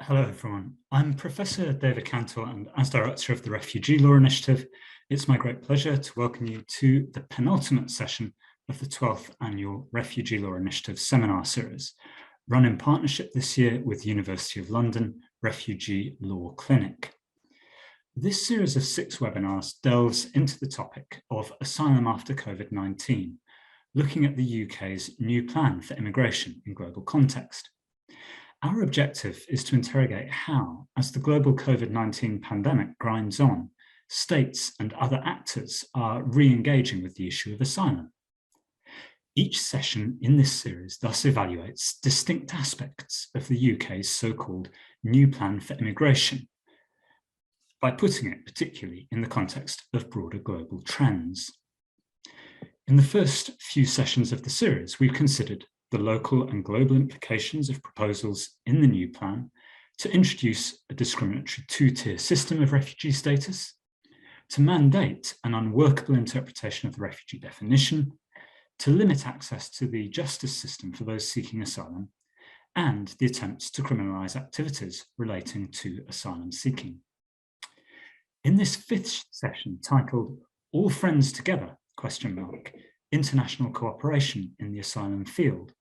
Hello, everyone. I'm Professor David Cantor, and as Director of the Refugee Law Initiative, it's my great pleasure to welcome you to the penultimate session of the 12th Annual Refugee Law Initiative Seminar Series, run in partnership this year with the University of London Refugee Law Clinic. This series of 6 webinars delves into the topic of asylum after COVID-19, looking at the UK's new plan for immigration in global context. Our objective is to interrogate how, as the global COVID-19 pandemic grinds on, states and other actors are re-engaging with the issue of asylum. Each session in this series thus evaluates distinct aspects of the UK's so-called new plan for immigration, by putting it particularly in the context of broader global trends. In the first few sessions of the series, we've considered the local and global implications of proposals in the new plan to introduce a discriminatory 2-tier system of refugee status, to mandate an unworkable interpretation of the refugee definition, to limit access to the justice system for those seeking asylum, and the attempts to criminalise activities relating to asylum seeking. In this 5th session, titled All Friends Together, ? International Cooperation in the Asylum Field,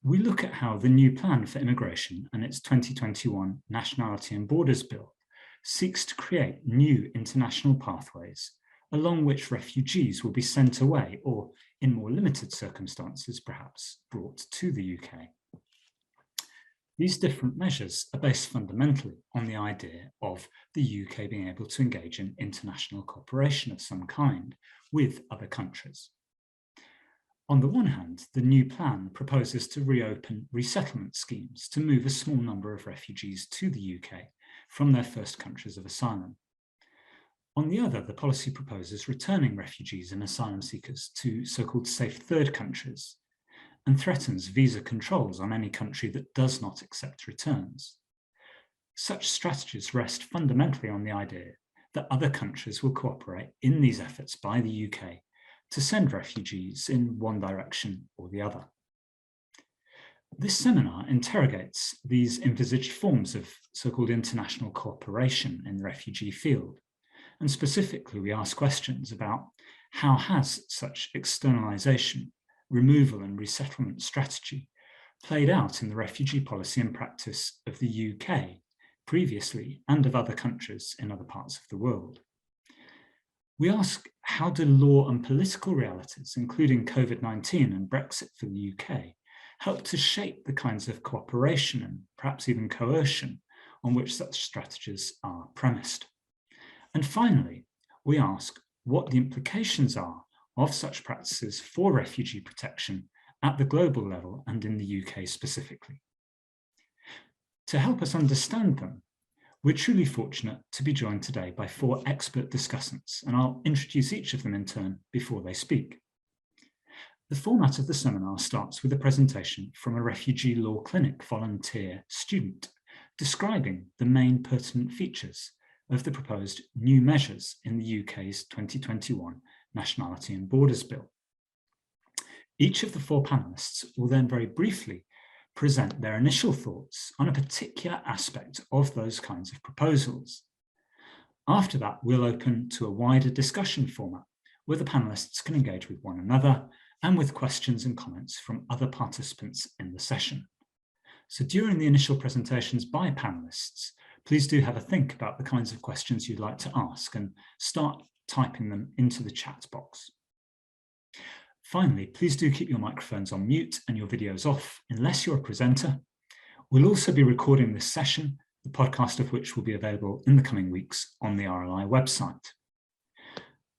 we look at how the new plan for immigration and its 2021 Nationality and Borders Bill seeks to create new international pathways along which refugees will be sent away or, in more limited circumstances, perhaps brought to the UK. These different measures are based fundamentally on the idea of the UK being able to engage in international cooperation of some kind with other countries. On the one hand, the new plan proposes to reopen resettlement schemes to move a small number of refugees to the UK from their first countries of asylum. On the other, the policy proposes returning refugees and asylum seekers to so-called safe third countries and threatens visa controls on any country that does not accept returns. Such strategies rest fundamentally on the idea that other countries will cooperate in these efforts by the UK to send refugees in one direction or the other. This seminar interrogates these envisaged forms of so-called international cooperation in the refugee field, and specifically we ask questions about how has such externalization, removal and resettlement strategy played out in the refugee policy and practice of the UK previously and of other countries in other parts of the world. We ask, how do law and political realities, including COVID-19 and Brexit for the UK, help to shape the kinds of cooperation and perhaps even coercion on which such strategies are premised? And finally, we ask what the implications are of such practices for refugee protection at the global level and in the UK specifically. To help us understand them, we're truly fortunate to be joined today by 4 expert discussants, and I'll introduce each of them in turn before they speak. The format of the seminar starts with a presentation from a Refugee Law Clinic volunteer student describing the main pertinent features of the proposed new measures in the UK's 2021 Nationality and Borders Bill. Each of the 4 panellists will then very briefly present their initial thoughts on a particular aspect of those kinds of proposals. After that, we'll open to a wider discussion format where the panellists can engage with one another and with questions and comments from other participants in the session. So during the initial presentations by panellists, please do have a think about the kinds of questions you'd like to ask and start typing them into the chat box. Finally, please do keep your microphones on mute and your videos off unless you're a presenter. We'll also be recording this session, the podcast of which will be available in the coming weeks on the RLI website.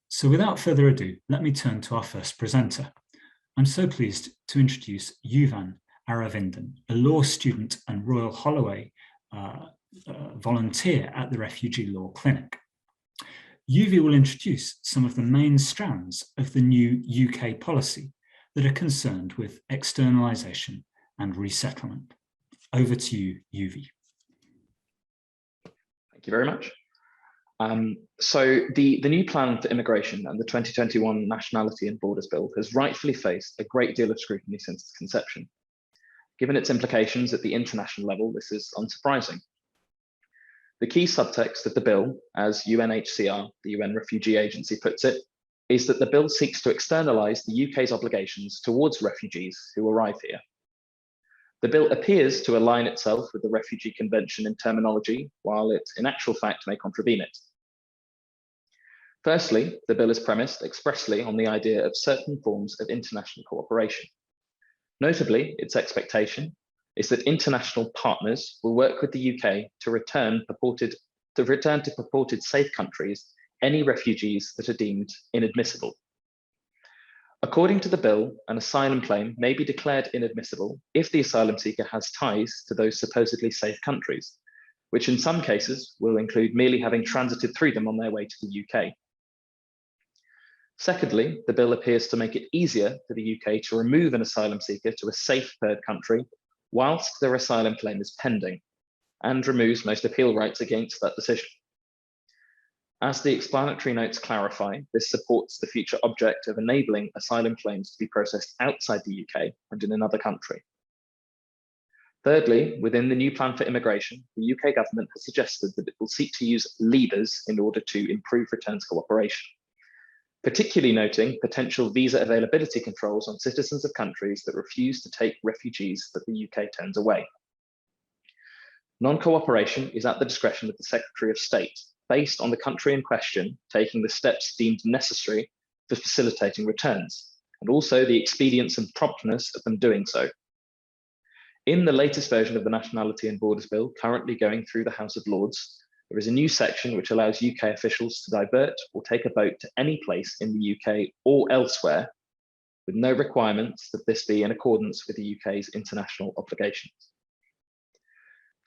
So without further ado, let me turn to our first presenter. I'm so pleased to introduce Yuvi Aravindan, a law student and Royal Holloway volunteer at the Refugee Law Clinic. Yuvi will introduce some of the main strands of the new UK policy that are concerned with externalisation and resettlement. Over to you, Yuvi. Thank you very much. So the new plan for immigration and the 2021 Nationality and Borders Bill has rightfully faced a great deal of scrutiny since its conception. Given its implications at the international level, this is unsurprising. The key subtext of the bill, as UNHCR, the UN Refugee Agency, puts it, is that the bill seeks to externalise the UK's obligations towards refugees who arrive here. The bill appears to align itself with the Refugee Convention in terminology, while it in actual fact may contravene it. Firstly, the bill is premised expressly on the idea of certain forms of international cooperation. Notably, its expectation is that international partners will work with the UK to return to purported safe countries any refugees that are deemed inadmissible. According to the bill, an asylum claim may be declared inadmissible if the asylum seeker has ties to those supposedly safe countries, which in some cases will include merely having transited through them on their way to the UK. Secondly, the bill appears to make it easier for the UK to remove an asylum seeker to a safe third country whilst their asylum claim is pending, and removes most appeal rights against that decision. As the explanatory notes clarify, this supports the future object of enabling asylum claims to be processed outside the UK and in another country. Thirdly, within the new plan for immigration, the UK government has suggested that it will seek to use levers in order to improve returns cooperation, particularly noting potential visa availability controls on citizens of countries that refuse to take refugees that the UK turns away. Non-cooperation is at the discretion of the Secretary of State, based on the country in question taking the steps deemed necessary for facilitating returns, and also the expedience and promptness of them doing so. In the latest version of the Nationality and Borders Bill, currently going through the House of Lords, there is a new section which allows UK officials to divert or take a boat to any place in the UK or elsewhere, with no requirements that this be in accordance with the UK's international obligations.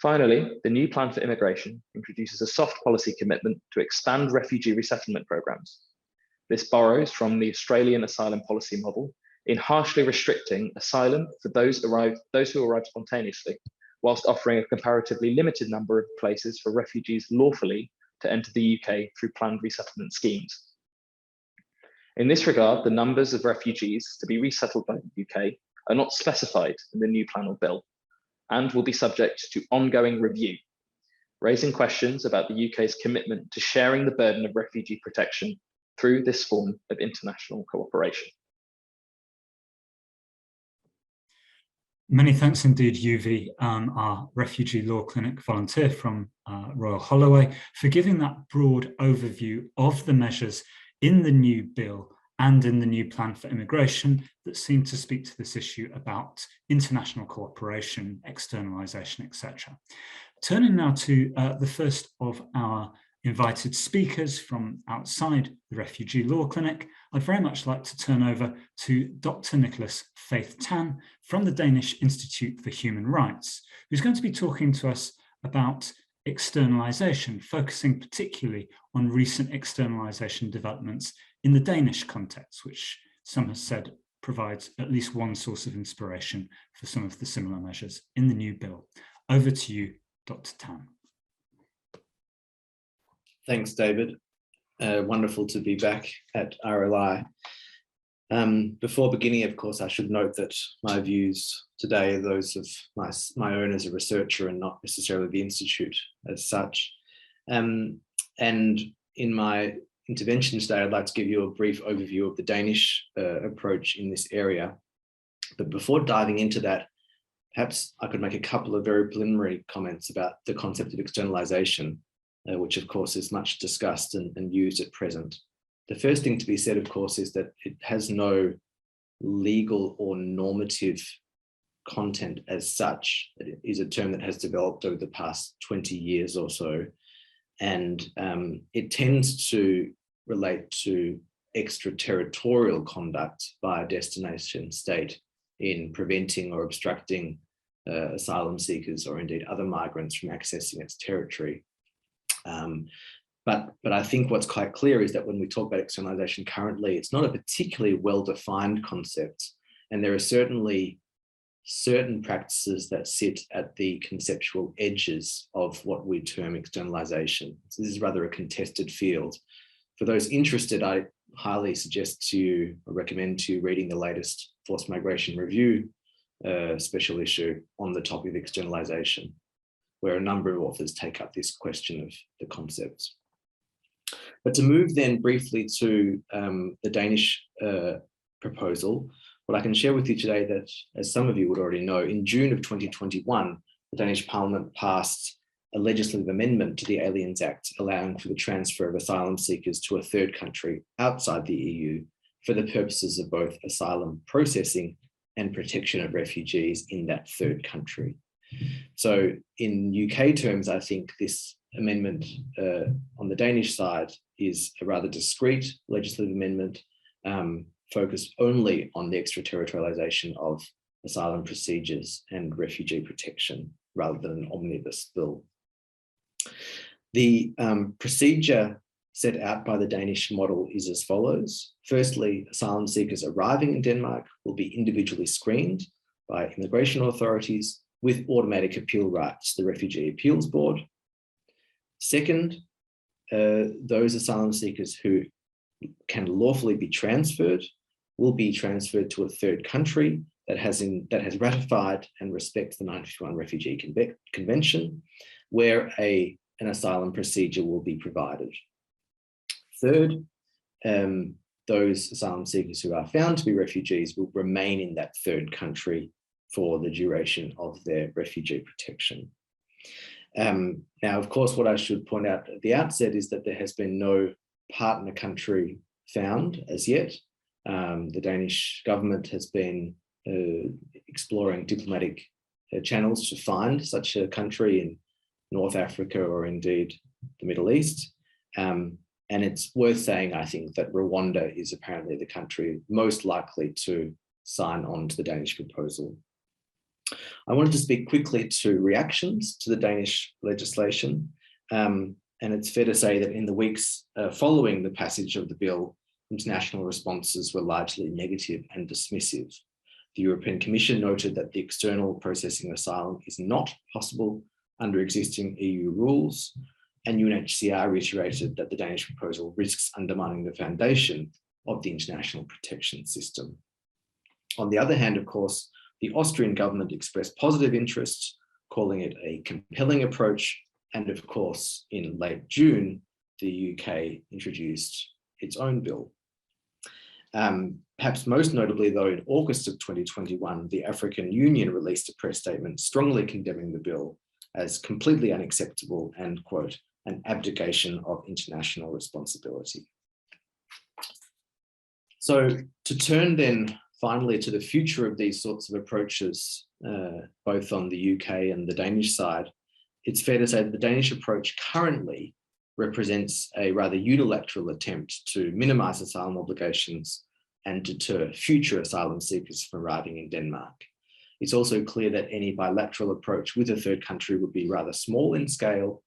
Finally, the new plan for immigration introduces a soft policy commitment to expand refugee resettlement programs. This borrows from the Australian asylum policy model in harshly restricting asylum for those who arrive spontaneously, whilst offering a comparatively limited number of places for refugees lawfully to enter the UK through planned resettlement schemes. In this regard, the numbers of refugees to be resettled by the UK are not specified in the new plan or bill, and will be subject to ongoing review, raising questions about the UK's commitment to sharing the burden of refugee protection through this form of international cooperation. Many thanks indeed, Yuvi, our Refugee Law Clinic volunteer from Royal Holloway, for giving that broad overview of the measures in the new bill and in the new plan for immigration that seem to speak to this issue about international cooperation, externalisation, etc. Turning now to the first of our invited speakers from outside the Refugee Law Clinic, I'd very much like to turn over to Dr. Nicholas Faith Tan from the Danish Institute for Human Rights, who's going to be talking to us about externalisation, focusing particularly on recent externalisation developments in the Danish context, which some have said provides at least one source of inspiration for some of the similar measures in the new bill. Over to you, Dr. Tan. Thanks, David. Wonderful to be back at RLI. Before beginning, of course, I should note that my views today are those of my own as a researcher and not necessarily the Institute as such. And in my intervention today, I'd like to give you a brief overview of the Danish approach in this area. But before diving into that, perhaps I could make a couple of very preliminary comments about the concept of externalization, which of course is much discussed and used at present. The first thing to be said, of course, is that it has no legal or normative content as such. It is a term that has developed over the past 20 years or so, and it tends to relate to extraterritorial conduct by a destination state in preventing or obstructing asylum seekers or indeed other migrants from accessing its territory. But I think what's quite clear is that when we talk about externalization currently, it's not a particularly well-defined concept, and there are certainly certain practices that sit at the conceptual edges of what we term externalization. So this is rather a contested field. For those interested, I highly suggest to you, or recommend to you, reading the latest Forced Migration Review special issue on the topic of externalization. where a number of authors take up this question of the concepts. But to move then briefly to the Danish proposal, what I can share with you today that, as some of you would already know, in June of 2021, the Danish Parliament passed a legislative amendment to the Aliens Act, allowing for the transfer of asylum seekers to a third country outside the EU for the purposes of both asylum processing and protection of refugees in that third country. So in UK terms, I think this amendment on the Danish side is a rather discrete legislative amendment focused only on the extraterritorialization of asylum procedures and refugee protection rather than an omnibus bill. The procedure set out by the Danish model is as follows. Firstly, asylum seekers arriving in Denmark will be individually screened by immigration authorities with automatic appeal rights to the Refugee Appeals Board. Second, those asylum seekers who can lawfully be transferred will be transferred to a third country that has ratified and respects the 1951 Refugee Convention, where an asylum procedure will be provided. Third, those asylum seekers who are found to be refugees will remain in that third country for the duration of their refugee protection. Now, of course, what I should point out at the outset is that there has been no partner country found as yet. The Danish government has been exploring diplomatic channels to find such a country in North Africa or indeed the Middle East. And it's worth saying, I think, that Rwanda is apparently the country most likely to sign on to the Danish proposal. I wanted to speak quickly to reactions to the Danish legislation. And it's fair to say that in the weeks following the passage of the bill, international responses were largely negative and dismissive. The European Commission noted that the external processing of asylum is not possible under existing EU rules, and UNHCR reiterated that the Danish proposal risks undermining the foundation of the international protection system. On the other hand, of course, the Austrian government expressed positive interest, calling it a compelling approach. And of course, in late June, the UK introduced its own bill. Perhaps most notably, though, in August of 2021, the African Union released a press statement strongly condemning the bill as completely unacceptable and, quote, an abdication of international responsibility. So to turn then finally to the future of these sorts of approaches, both on the UK and the Danish side, it's fair to say that the Danish approach currently represents a rather unilateral attempt to minimize asylum obligations and deter future asylum seekers from arriving in Denmark. It's also clear that any bilateral approach with a third country would be rather small in scale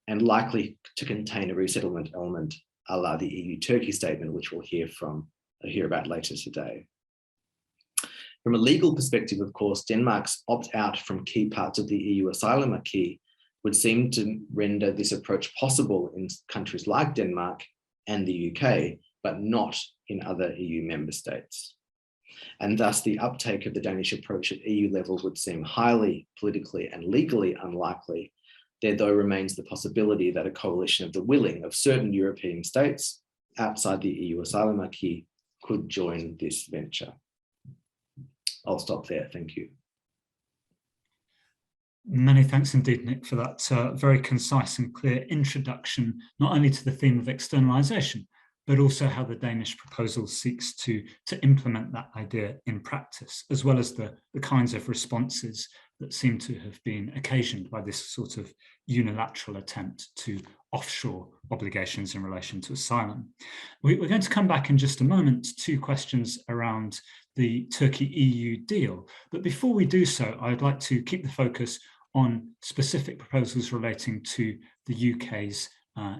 and likely to contain a resettlement element, a la the EU-Turkey statement, which we'll hear about later today. From a legal perspective, of course, Denmark's opt-out from key parts of the EU asylum acquis would seem to render this approach possible in countries like Denmark and the UK, but not in other EU member states. And thus the uptake of the Danish approach at EU level would seem highly politically and legally unlikely. There, though, remains the possibility that a coalition of the willing of certain European states outside the EU asylum acquis could join this venture. I'll stop there. Thank you. Many thanks indeed, Nick, for that very concise and clear introduction, not only to the theme of externalization, but also how the Danish proposal seeks to implement that idea in practice, as well as the kinds of responses that seem to have been occasioned by this sort of unilateral attempt to offshore obligations in relation to asylum. We're going to come back in just a moment to questions around the Turkey-EU deal. But before we do so, I'd like to keep the focus on specific proposals relating to the UK's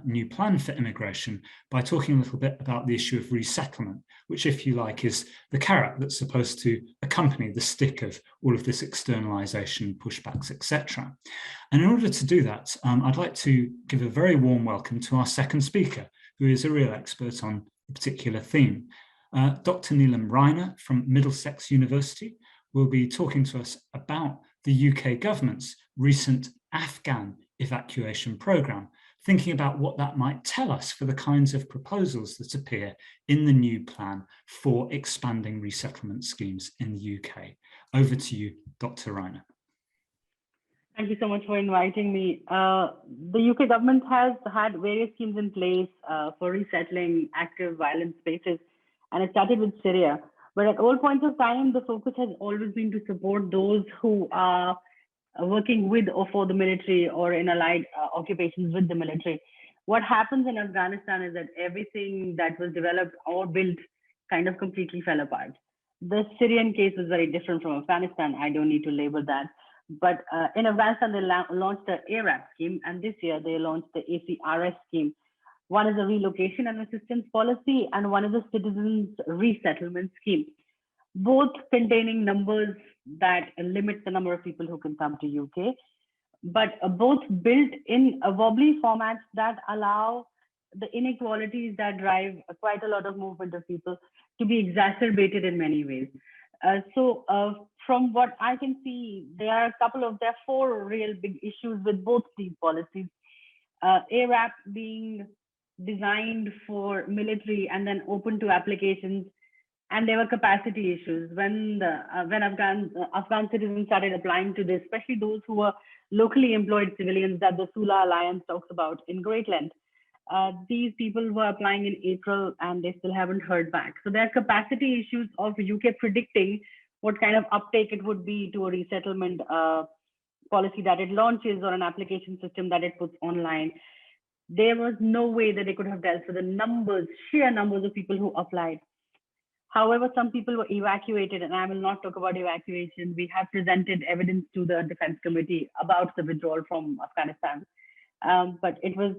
new plan for immigration by talking a little bit about the issue of resettlement, which, if you like, is the carrot that's supposed to accompany the stick of all of this externalization, pushbacks, etc. And in order to do that, I'd like to give a very warm welcome to our second speaker, who is a real expert on the particular theme. Dr. Neelam Raina from Middlesex University will be talking to us about the UK government's recent Afghan evacuation program, thinking about what that might tell us for the kinds of proposals that appear in the new plan for expanding resettlement schemes in the UK. Over to you, Dr. Raina. Thank you so much for inviting me. The UK government has had various schemes in place for resettling active violent spaces, and it started with Syria. But at all points of time, the focus has always been to support those who are working with or for the military or in allied occupations with the military. What happens in Afghanistan is that everything that was developed or built kind of completely fell apart. The Syrian case was very different from Afghanistan. I don't need to label that. But in Afghanistan, they launched the ARAP scheme, and this year they launched the ACRS scheme. One is a relocation and assistance policy, and one is a citizens resettlement scheme, both containing numbers that limit the number of people who can come to UK, but both built in a wobbly formats that allow the inequalities that drive quite a lot of movement of people to be exacerbated in many ways. From what I can see, there are four real big issues with both these policies. ARAP being designed for military and then open to applications, and there were capacity issues. When Afghan citizens started applying to this, especially those who were locally employed civilians that the Sula Alliance talks about in great length, these people were applying in April and they still haven't heard back. So there are capacity issues of UK predicting what kind of uptake it would be to a resettlement policy that it launches or an application system that it puts online. There was no way that they could have dealt with the sheer numbers of people who applied. However, some people were evacuated, and I will not talk about evacuation. We have presented evidence to the Defense Committee about the withdrawal from Afghanistan. But it was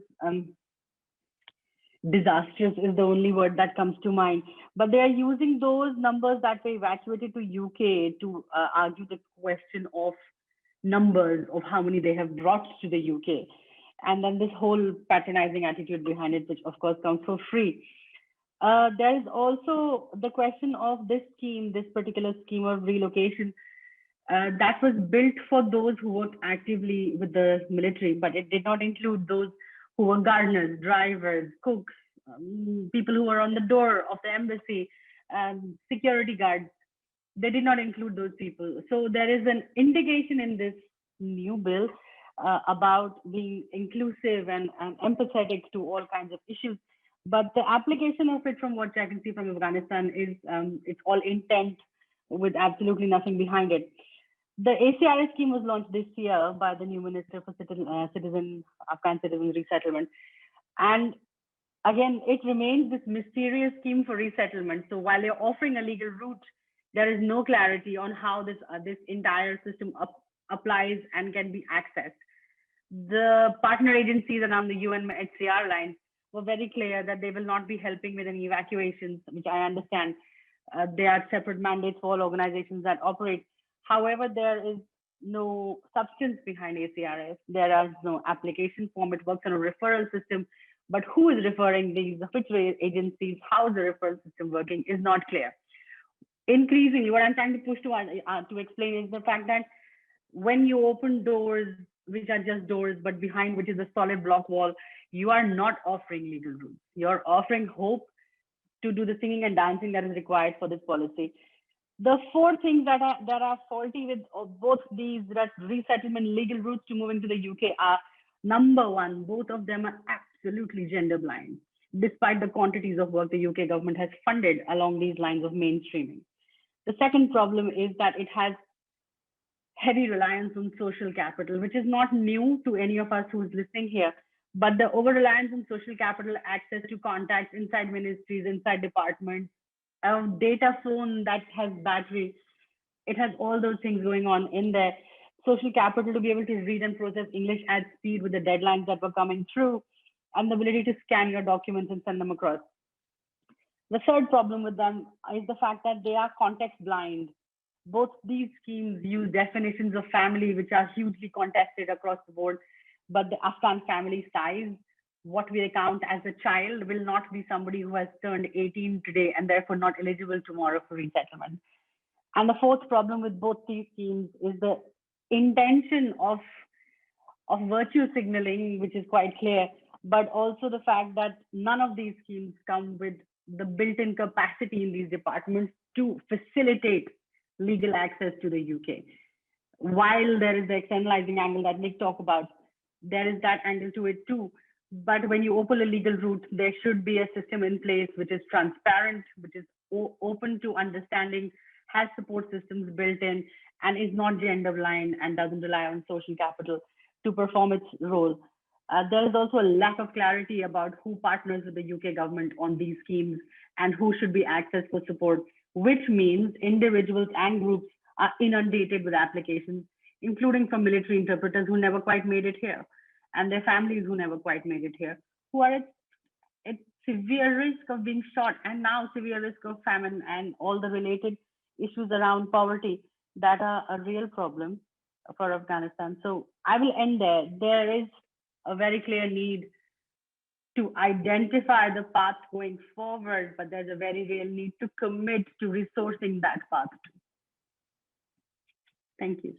disastrous is the only word that comes to mind. But they are using those numbers that were evacuated to UK to argue the question of numbers of how many they have brought to the UK. And then this whole patronizing attitude behind it, which of course comes for free. There is also the question of this particular scheme of relocation that was built for those who worked actively with the military, but it did not include those who were gardeners, drivers, cooks, people who were on the door of the embassy, security guards. They did not include those people. So there is an indication in this new bill about being inclusive and empathetic to all kinds of issues. But the application of it, from what I can see from Afghanistan, is it's all intent with absolutely nothing behind it. The ACRS scheme was launched this year by the new Minister for Afghan Citizen Resettlement. And again, it remains this mysterious scheme for resettlement. So while they're offering a legal route, there is no clarity on how this entire system applies and can be accessed. The partner agencies around the UNHCR line were very clear that they will not be helping with any evacuations, which I understand. There are separate mandates for all organizations that operate. However, there is no substance behind ACRS. There is no application form. It works on a referral system, but who is referring these, which agencies, how is the referral system working is not clear. Increasingly, what I'm trying to push to explain is the fact that when you open doors, which are just doors, but behind which is a solid block wall, you are not offering legal routes. You're offering hope to do the singing and dancing that is required for this policy. The four things that are faulty with both these resettlement legal routes to move into the UK are, number one, both of them are absolutely gender blind, despite the quantities of work the UK government has funded along these lines of mainstreaming. The second problem is that it has heavy reliance on social capital, which is not new to any of us who is listening here, but the over-reliance on social capital, access to contacts inside ministries, inside departments, a data phone that has battery, it has all those things going on in there. Social capital to be able to read and process English at speed with the deadlines that were coming through, and the ability to scan your documents and send them across. The third problem with them is the fact that they are context blind. Both these schemes use definitions of family, which are hugely contested across the board, but the Afghan family size, what we account as a child, will not be somebody who has turned 18 today and therefore not eligible tomorrow for resettlement. And the fourth problem with both these schemes is the intention of of virtue signaling, which is quite clear, but also the fact that none of these schemes come with the built-in capacity in these departments to facilitate legal access to the UK. While there is the externalizing angle that Nik talked about, there is that angle to it too. But when you open a legal route, there should be a system in place which is transparent, which is open to understanding, has support systems built in, and is not gender blind and doesn't rely on social capital to perform its role. There is also a lack of clarity about who partners with the UK government on these schemes and who should be accessed for support, which means individuals and groups are inundated with applications, including from military interpreters who never quite made it here, and their families who never quite made it here, who are at severe risk of being shot, and now severe risk of famine and all the related issues around poverty that are a real problem for Afghanistan. So I will end there. There is a very clear need to identify the path going forward, but there's a very real need to commit to resourcing that path too. Thank you.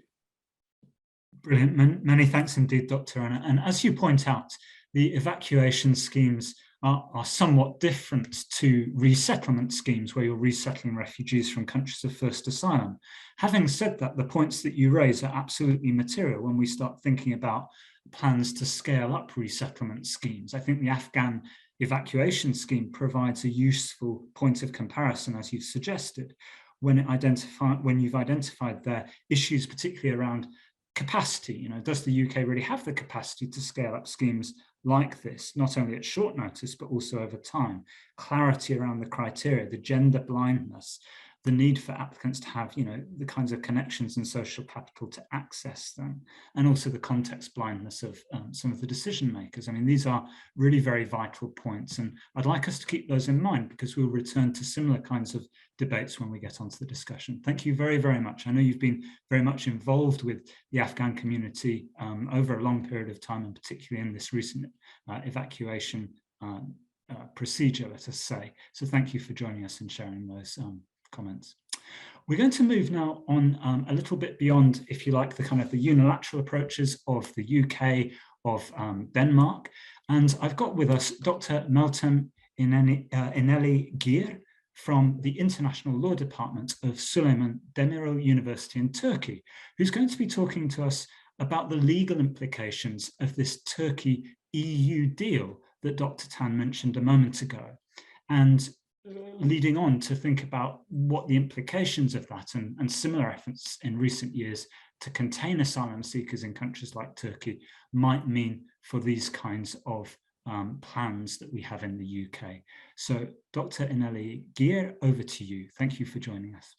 Brilliant. Many thanks indeed, Dr. Raina. And as you point out, the evacuation schemes are somewhat different to resettlement schemes where you're resettling refugees from countries of first asylum. Having said that, the points that you raise are absolutely material when we start thinking about plans to scale up resettlement schemes. I think the Afghan evacuation scheme provides a useful point of comparison, as you've suggested, when you've identified their issues, particularly around capacity. You know, does the UK really have the capacity to scale up schemes like this, not only at short notice, but also over time? Clarity around the criteria, the gender blindness, the need for applicants to have, you know, the kinds of connections and social capital to access them, and also the context blindness of some of the decision makers. I mean, these are really very vital points, and I'd like us to keep those in mind because we'll return to similar kinds of debates when we get onto the discussion. Thank you very, very much. I know you've been very much involved with the Afghan community over a long period of time, and particularly in this recent evacuation procedure, let us say. So thank you for joining us and sharing those comments. We're going to move now on a little bit beyond, if you like, the kind of the unilateral approaches of the UK, of Denmark. And I've got with us Dr. Meltem İneli Gir from the International Law Department of Süleyman Demirel University in Turkey, who's going to be talking to us about the legal implications of this Turkey-EU deal that Dr. Tan mentioned a moment ago, and leading on to think about what the implications of that and similar efforts in recent years to contain asylum seekers in countries like Turkey might mean for these kinds of plans that we have in the UK. So Dr. İneli Gir, over to you. Thank you for joining us.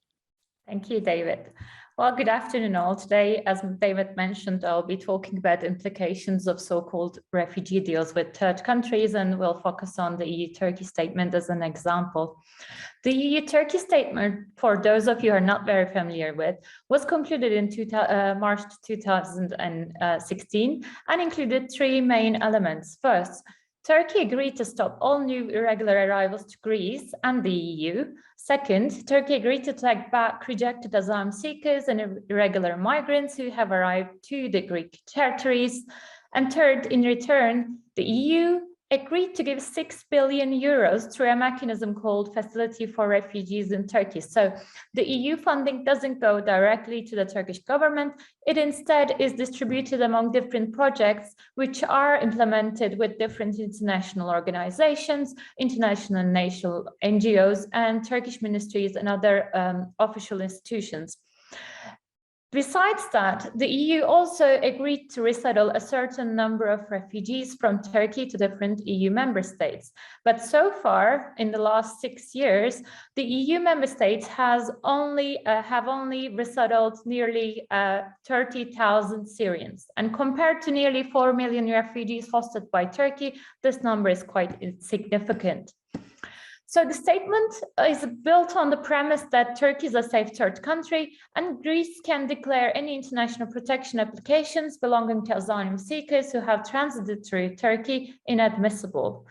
Thank you, David. Well, good afternoon all. Today, as David mentioned, I'll be talking about implications of so-called refugee deals with third countries, and we'll focus on the EU-Turkey statement as an example. The EU-Turkey statement, for those of you who are not very familiar with, was concluded in March 2016 and included three main elements. First, Turkey agreed to stop all new irregular arrivals to Greece and the EU. Second, Turkey agreed to take back rejected asylum seekers and irregular migrants who have arrived to the Greek territories. And third, in return, the EU agreed to give 6 billion euros through a mechanism called Facility for Refugees in Turkey. So the EU funding doesn't go directly to the Turkish government. It instead is distributed among different projects which are implemented with different international organizations, international and national NGOs, and Turkish ministries and other official institutions. Besides that, the EU also agreed to resettle a certain number of refugees from Turkey to different EU member states. But so far, in the last 6 years, the EU member states have only resettled nearly 30,000 Syrians. And compared to nearly 4 million refugees hosted by Turkey, this number is quite insignificant. So the statement is built on the premise that Turkey is a safe third country and Greece can declare any international protection applications belonging to asylum seekers who have transited through Turkey inadmissible.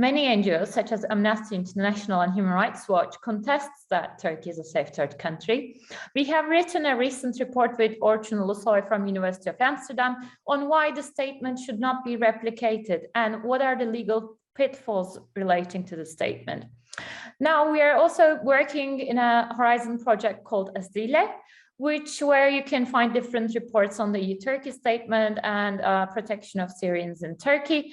Many NGOs, such as Amnesty International and Human Rights Watch, contests that Turkey is a safe third country. We have written a recent report with Orçun Ulusoy from University of Amsterdam on why the statement should not be replicated and what are the legal pitfalls relating to the statement. Now, we are also working in a Horizon project called Asile, where you can find different reports on the EU-Turkey statement and protection of Syrians in Turkey.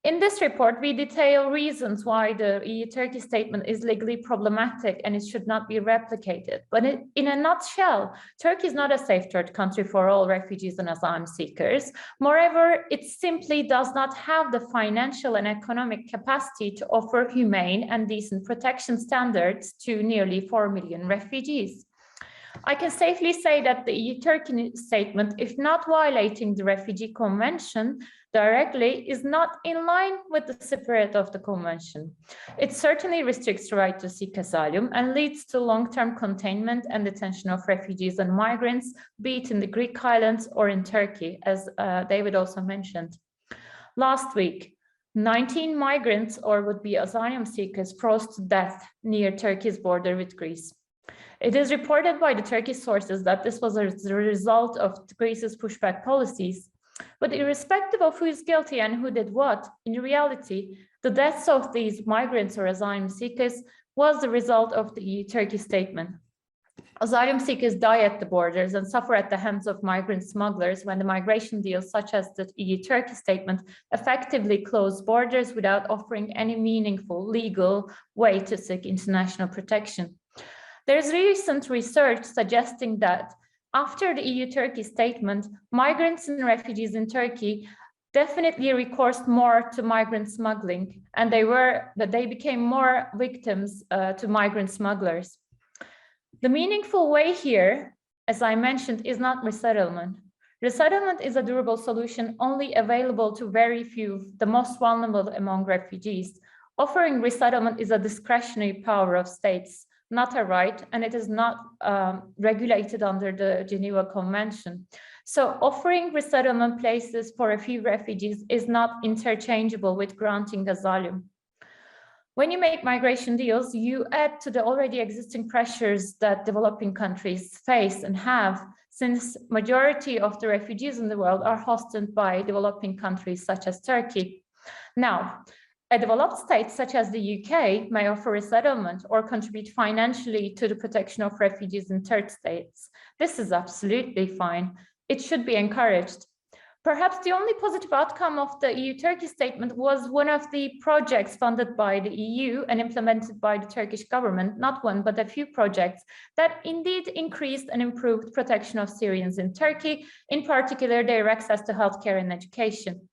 In this report, we detail reasons why the EU-Turkey statement is legally problematic and it should not be replicated. But in a nutshell, Turkey is not a safe third country for all refugees and asylum seekers. Moreover, it simply does not have the financial and economic capacity to offer humane and decent protection standards to nearly 4 million refugees. I can safely say that the EU-Turkey statement, if not violating the Refugee Convention directly, is not in line with the spirit of the convention. It certainly restricts the right to seek asylum and leads to long-term containment and detention of refugees and migrants, be it in the Greek islands or in Turkey, as David also mentioned. Last week, 19 migrants or would-be asylum seekers froze to death near Turkey's border with Greece. It is reported by the Turkish sources that this was a result of Greece's pushback policies. But irrespective of who is guilty and who did what, in reality, the deaths of these migrants or asylum seekers was the result of the EU-Turkey statement. Asylum seekers die at the borders and suffer at the hands of migrant smugglers when the migration deals such as the EU-Turkey statement effectively close borders without offering any meaningful legal way to seek international protection. There's recent research suggesting that after the EU-Turkey statement, migrants and refugees in Turkey definitely recourse more to migrant smuggling, and they became more victims to migrant smugglers. The meaningful way here, as I mentioned, is not resettlement. Resettlement is a durable solution only available to very few, the most vulnerable among refugees. Offering resettlement is a discretionary power of states, not a right, and it is not regulated under the Geneva Convention. So offering resettlement places for a few refugees is not interchangeable with granting asylum. When you make migration deals, you add to the already existing pressures that developing countries face and have, since majority of the refugees in the world are hosted by developing countries such as Turkey. Now, a developed state such as the UK may offer resettlement or contribute financially to the protection of refugees in third states. This is absolutely fine. It should be encouraged. Perhaps the only positive outcome of the EU-Turkey statement was one of the projects funded by the EU and implemented by the Turkish government, not one, but a few projects that indeed increased and improved protection of Syrians in Turkey, in particular their access to healthcare and education.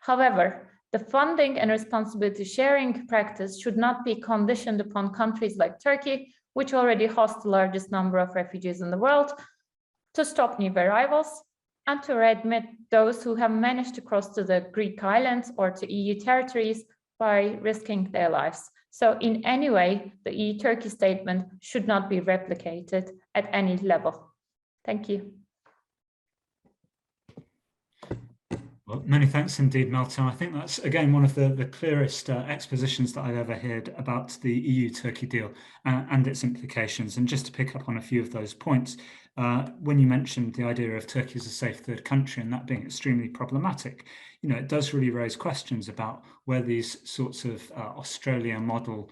However, the funding and responsibility sharing practice should not be conditioned upon countries like Turkey, which already hosts the largest number of refugees in the world, to stop new arrivals and to readmit those who have managed to cross to the Greek islands or to EU territories by risking their lives. So in any way, the EU-Turkey statement should not be replicated at any level. Thank you. Well, many thanks indeed, Meltem. I think that's, again, one of the clearest expositions that I've ever heard about the EU-Turkey deal and its implications. And just to pick up on a few of those points, when you mentioned the idea of Turkey as a safe third country and that being extremely problematic, you know, it does really raise questions about where these sorts of Australia model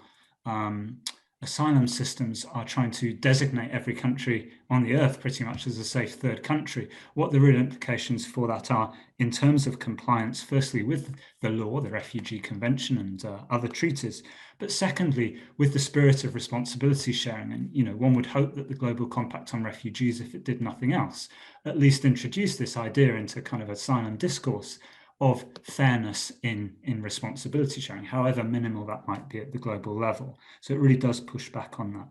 asylum systems are trying to designate every country on the earth pretty much as a safe third country, what the real implications for that are in terms of compliance, firstly with the law, the Refugee Convention and other treaties, but secondly with the spirit of responsibility sharing. And, you know, one would hope that the Global Compact on Refugees, if it did nothing else, at least introduced this idea into kind of asylum discourse of fairness in responsibility sharing, however minimal that might be at the global level. So it really does push back on that.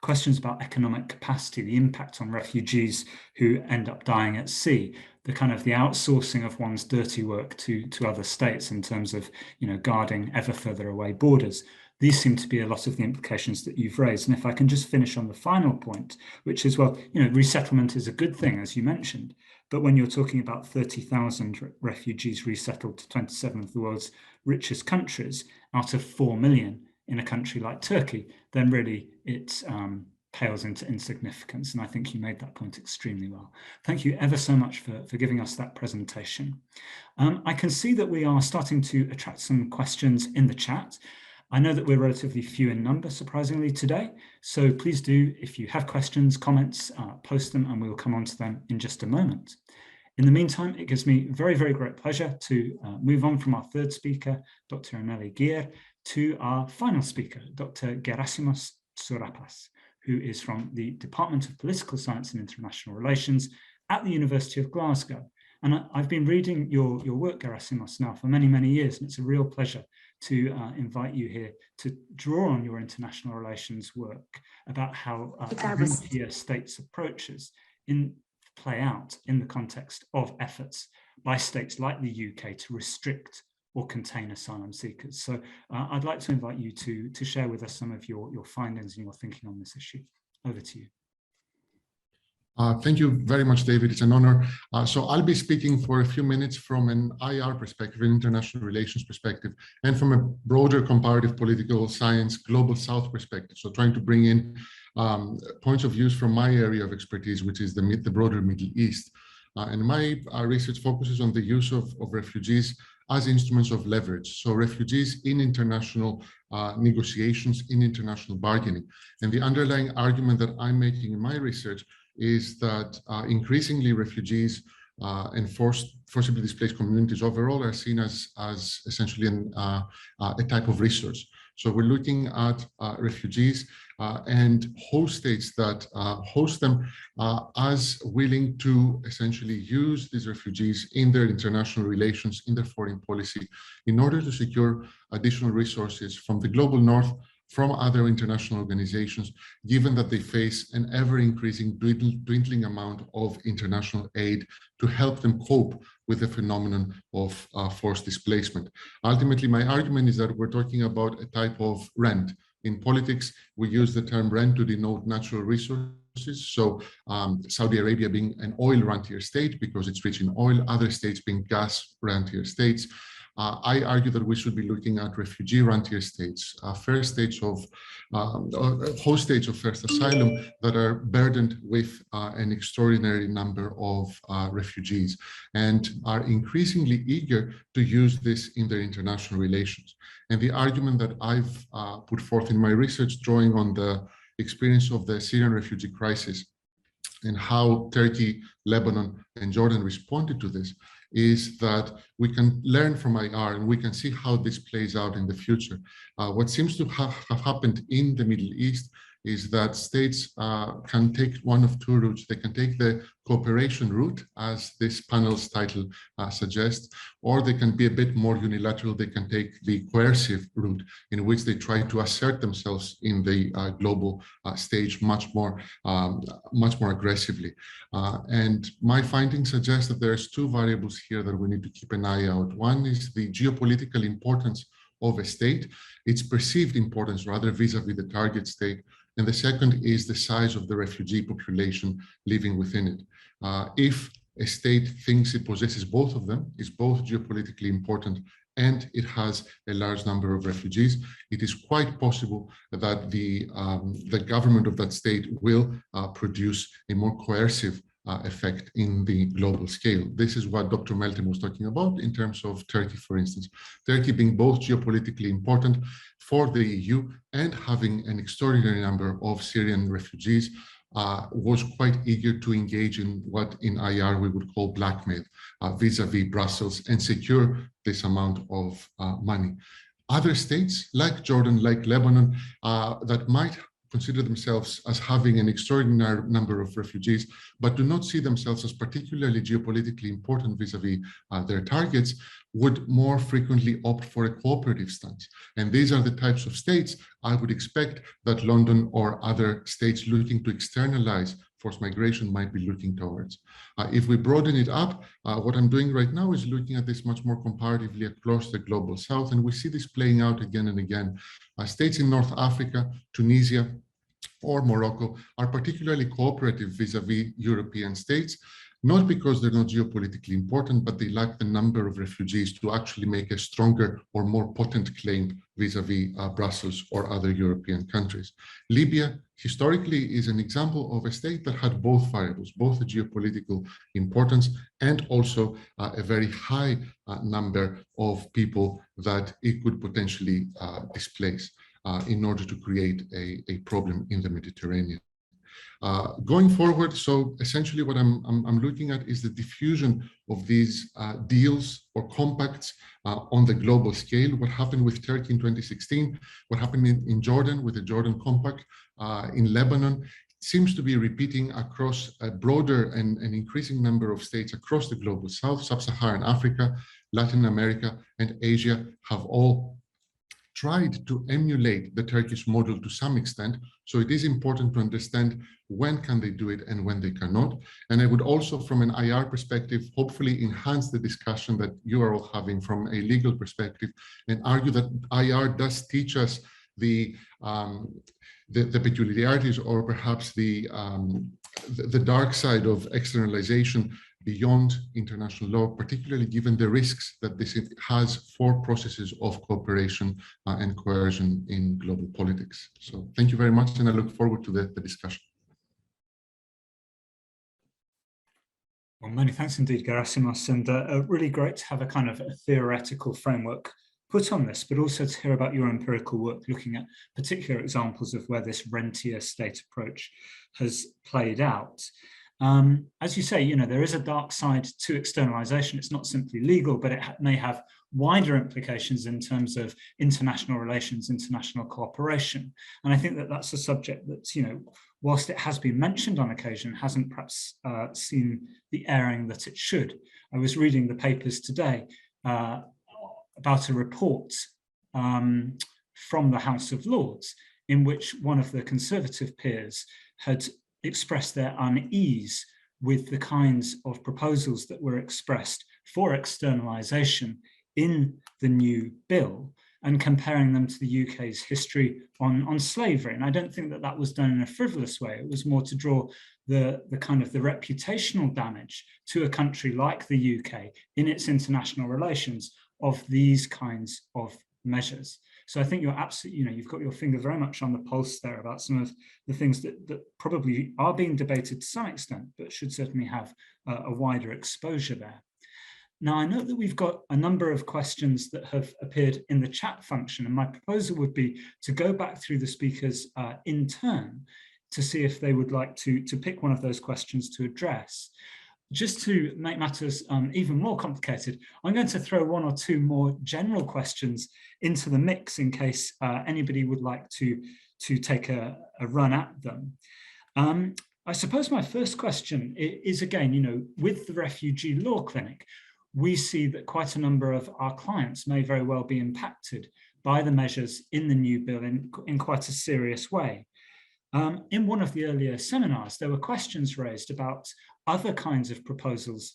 Questions about economic capacity, the impact on refugees who end up dying at sea, the kind of the outsourcing of one's dirty work to other states in terms of, you know, guarding ever further away borders, these seem to be a lot of the implications that you've raised. And if I can just finish on the final point, which is, well, resettlement is a good thing, as you mentioned, but when you're talking about 30,000 refugees resettled to 27 of the world's richest countries out of 4 million in a country like Turkey, then really it pales into insignificance. And I think you made that point extremely well. Thank you ever so much for giving us that presentation. I can see that we are starting to attract some questions in the chat. I know that we're relatively few in number, surprisingly, today. So please do, if you have questions, comments, post them, and we will come on to them in just a moment. In the meantime, it gives me very, very great pleasure to move on from our third speaker, Dr. Aneli Geer, to our final speaker, Dr. Gerasimos Tsourapas, who is from the Department of Political Science and International Relations at the University of Glasgow. And I've been reading your work, Gerasimos, now for many, many years, and it's a real pleasure to invite you here to draw on your international relations work about how frontier states' approaches play out in the context of efforts by states like the UK to restrict or contain asylum seekers. So I'd like to invite you to share with us some of your findings and your thinking on this issue. Over to you. Thank you very much, David. It's an honor. So I'll be speaking for a few minutes from an IR perspective, an international relations perspective, and from a broader comparative political science, global South perspective. So trying to bring in points of views from my area of expertise, which is the broader Middle East. And my research focuses on the use of refugees as instruments of leverage. So refugees in international negotiations, in international bargaining. And the underlying argument that I'm making in my research is that increasingly refugees and forcibly displaced communities overall are seen as essentially a type of resource. So we're looking at refugees and host states that host them as willing to essentially use these refugees in their international relations, in their foreign policy, in order to secure additional resources from the global north, from other international organizations, given that they face an ever-increasing dwindling amount of international aid to help them cope with the phenomenon of forced displacement. Ultimately, my argument is that we're talking about a type of rent. In politics, we use the term rent to denote natural resources. So Saudi Arabia being an oil rentier state because it's rich in oil, other states being gas rentier states. I argue that we should be looking at refugee rentier states, host states of first asylum that are burdened with an extraordinary number of refugees and are increasingly eager to use this in their international relations. And the argument that I've put forth in my research, drawing on the experience of the Syrian refugee crisis and how Turkey, Lebanon, and Jordan responded to this, is that we can learn from IR and we can see how this plays out in the future. What seems to have happened in the Middle East is that states can take one of two routes. They can take the cooperation route, as this panel's title suggests, or they can be a bit more unilateral. They can take the coercive route, in which they try to assert themselves in the global stage much more aggressively. And my findings suggest that there's two variables here that we need to keep an eye out. One is the geopolitical importance of a state, its perceived importance rather vis-a-vis the target state. And the second is the size of the refugee population living within it. If a state thinks it possesses both of them, is both geopolitically important and it has a large number of refugees, it is quite possible that the government of that state will produce a more coercive effect in the global scale. This is what Dr. Meltem was talking about in terms of Turkey, for instance. Turkey being both geopolitically important for the EU and having an extraordinary number of Syrian refugees was quite eager to engage in what in IR we would call blackmail vis-a-vis Brussels and secure this amount of money. Other states like Jordan, like Lebanon, that might consider themselves as having an extraordinary number of refugees, but do not see themselves as particularly geopolitically important vis-a-vis their targets, would more frequently opt for a cooperative stance. And these are the types of states I would expect that London or other states looking to externalize forced migration might be looking towards. If we broaden it up, what I'm doing right now is looking at this much more comparatively across the global south, and we see this playing out again and again. States in North Africa, Tunisia, or Morocco are particularly cooperative vis-a-vis European states, not because they're not geopolitically important, but they lack the number of refugees to actually make a stronger or more potent claim vis-a-vis Brussels or other European countries. Libya historically is an example of a state that had both variables, both the geopolitical importance and also a very high number of people that it could potentially displace in order to create a problem in the Mediterranean. Going forward, so essentially what I'm looking at is the diffusion of these deals or compacts on the global scale. What happened with Turkey in 2016, what happened in Jordan with the Jordan Compact, in Lebanon, seems to be repeating across a broader and an increasing number of states across the global south. Sub-Saharan Africa, Latin America, and Asia have all tried to emulate the Turkish model to some extent. So it is important to understand when can they do it and when they cannot. And I would also, from an IR perspective, hopefully enhance the discussion that you are all having from a legal perspective and argue that IR does teach us the peculiarities or perhaps the dark side of externalization beyond international law, particularly given the risks that this has for processes of cooperation and coercion in global politics. So thank you very much, and I look forward to the discussion. Well, many thanks indeed, Gerasimos, and really great to have a kind of a theoretical framework put on this, but also to hear about your empirical work looking at particular examples of where this rentier state approach has played out. As you say, you know, there is a dark side to externalization. It's not simply legal, but it may have wider implications in terms of international relations, international cooperation. And I think that that's a subject that's, you know, whilst it has been mentioned on occasion, hasn't perhaps seen the airing that it should. I was reading the papers today about a report from the House of Lords in which one of the Conservative peers had expressed their unease with the kinds of proposals that were expressed for externalization in the new bill and comparing them to the UK's history on slavery. And I don't think that that was done in a frivolous way. It was more to draw the kind of the reputational damage to a country like the UK in its international relations of these kinds of measures. So I think you're absolutely, you know, you've got your finger very much on the pulse there about some of the things that probably are being debated to some extent, but should certainly have a wider exposure there. Now, I know that we've got a number of questions that have appeared in the chat function, and my proposal would be to go back through the speakers in turn to see if they would like to pick one of those questions to address. Just to make matters even more complicated, I'm going to throw one or two more general questions into the mix in case anybody would like to take a run at them. I suppose my first question is, again, you know, with the Refugee Law Clinic, we see that quite a number of our clients may very well be impacted by the measures in the new bill in quite a serious way. In one of the earlier seminars, there were questions raised about other kinds of proposals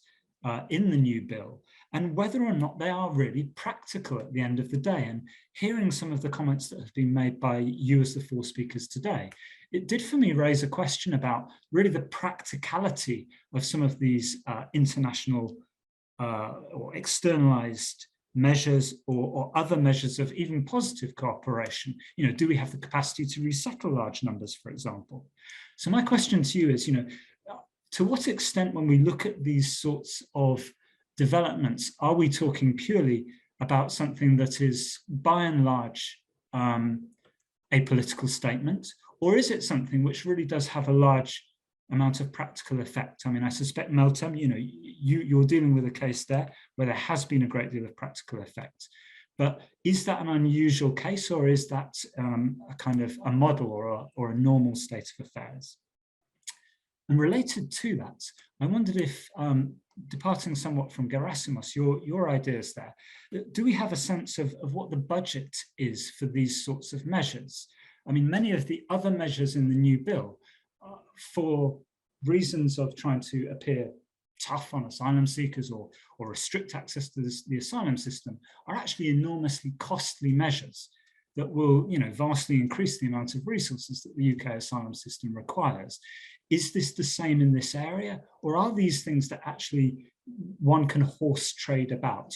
in the new bill and whether or not they are really practical at the end of the day. And hearing some of the comments that have been made by you as the four speakers today, it did for me raise a question about really the practicality of some of these international or externalized measures or other measures of even positive cooperation. You know, do we have the capacity to resettle large numbers, for example? So my question to you is, you know, to what extent, when we look at these sorts of developments, are we talking purely about something that is by and large a political statement, or is it something which really does have a large amount of practical effect? I mean, I suspect, Meltem, you know, you're dealing with a case there where there has been a great deal of practical effect. But is that an unusual case, or is that a kind of a model or a normal state of affairs? And related to that, I wondered if, departing somewhat from Gerasimos, your ideas there, do we have a sense of what the budget is for these sorts of measures? I mean, many of the other measures in the new bill for reasons of trying to appear tough on asylum seekers or restrict access to the asylum system are actually enormously costly measures that will, vastly increase the amount of resources that the UK asylum system requires. Is this the same in this area, or are these things that actually one can horse trade about?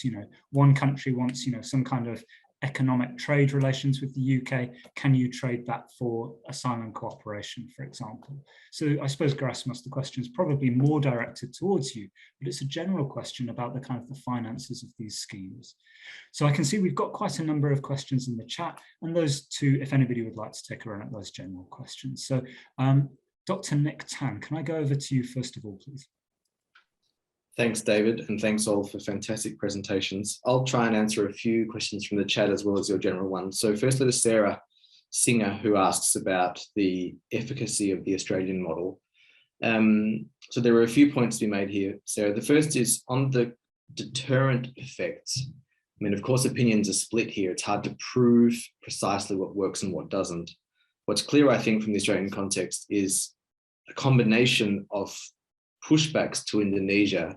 One country wants, some kind of economic trade relations with the UK. Can you trade that for asylum cooperation, for example? So I suppose, Gerasimos, the question is probably more directed towards you, but it's a general question about the kind of the finances of these schemes. So I can see we've got quite a number of questions in the chat, and those two, if anybody would like to take a run at those general questions. So Dr. Nik Tan, can I go over to you first of all, please? Thanks, David, and thanks all for fantastic presentations. I'll try and answer a few questions from the chat as well as your general ones. So firstly to Sarah Singer, who asks about the efficacy of the Australian model. So there are a few points to be made here, Sarah. The first is on the deterrent effects. I mean, of course, opinions are split here. It's hard to prove precisely what works and what doesn't. What's clear, I think, from the Australian context is a combination of pushbacks to Indonesia,